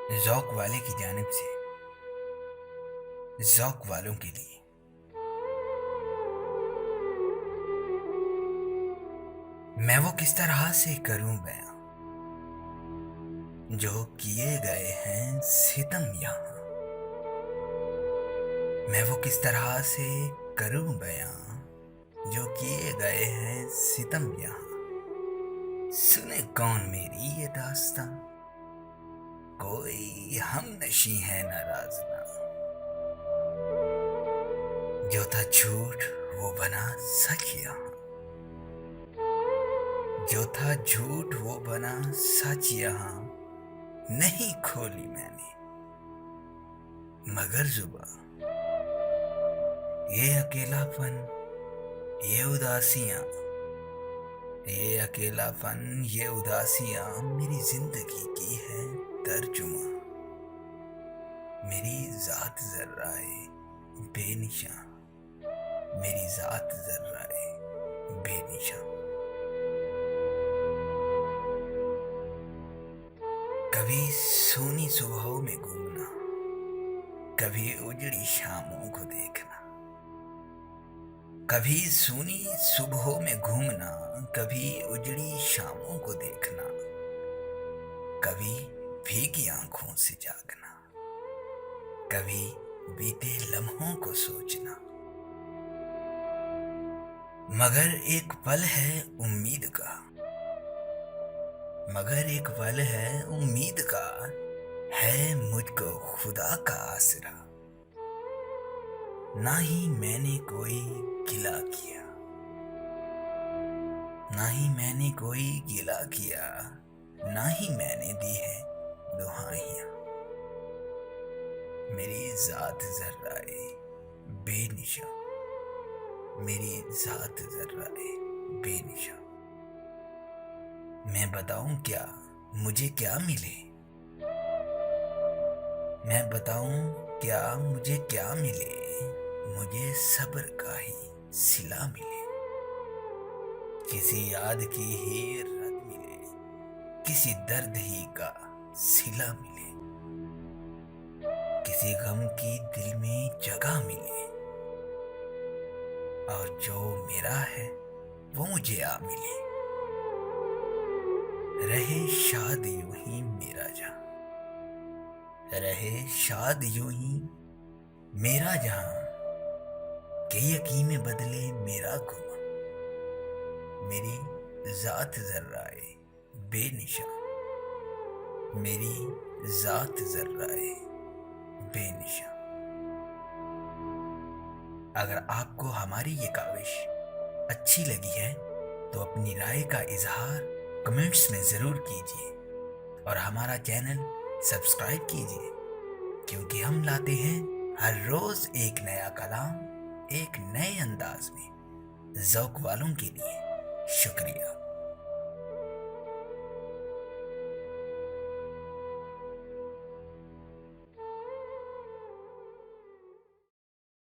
ज़ौक़ वाले की जानिब से ज़ौक़ वालों के लिए मैं वो किस तरह से करूं बयां जो किए गए हैं सितम यहाँ। मैं वो किस तरह से करूं बयां जो किए गए हैं सितम यहाँ। सुने कौन मेरी ये दास्तां, कोई हमनशी है नाराज ना। जो था झूठ वो बना सच यहाँ, जो था झूठ वो बना सच यहाँ। नहीं खोली मैंने मगर जुबान, ये अकेलापन ये उदासियां, ये अकेलापन ये उदासियां मेरी जिंदगी की है तर्जुमा। मेरी जात जर्राए बेनिशां, मेरी जात जर्राए बेनिशां। कभी सोनी सुबहों में घूमना, कभी उजड़ी शामों को देखना। कभी सोनी सुबहों में घूमना, कभी उजड़ी शामों को देखना। कभी भीगी आंखों से जागना, कभी बीते लम्हों को सोचना। मगर एक पल है उम्मीद का, मगर एक पल है उम्मीद का, है मुझको खुदा का आसरा। ना ही मैंने कोई गिला किया, ना ही मैंने कोई गिला किया, ना ही मैंने दी है दुहाइयां। मेरी जात जर्राए बेनिशा, मेरी जात जर्राए बेनिशा। मैं बताऊं क्या मुझे क्या मिले, मैं बताऊं क्या मुझे क्या मिले। मुझे सब्र का ही सिला मिले, किसी याद की ही रत मिले, किसी दर्द ही का सिला मिले। किसी गम की दिल में जगह मिले, और जो मेरा है वो मुझे आ मिले। रहे शाद यूं ही मेरा जहां, रहे शाद यूं ही मेरा जहां। के यकीन में बदले मेरा गुमा, मेरी जात जर्राए बेनिशा, मेरी जात जर्राए बेनिशा। अगर आपको हमारी ये काविश अच्छी लगी है तो अपनी राय का इजहार कमेंट्स में ज़रूर कीजिए और हमारा चैनल सब्सक्राइब कीजिए, क्योंकि हम लाते हैं हर रोज़ एक नया कलाम एक नए अंदाज में ज़ौक़ वालों के लिए। शुक्रिया।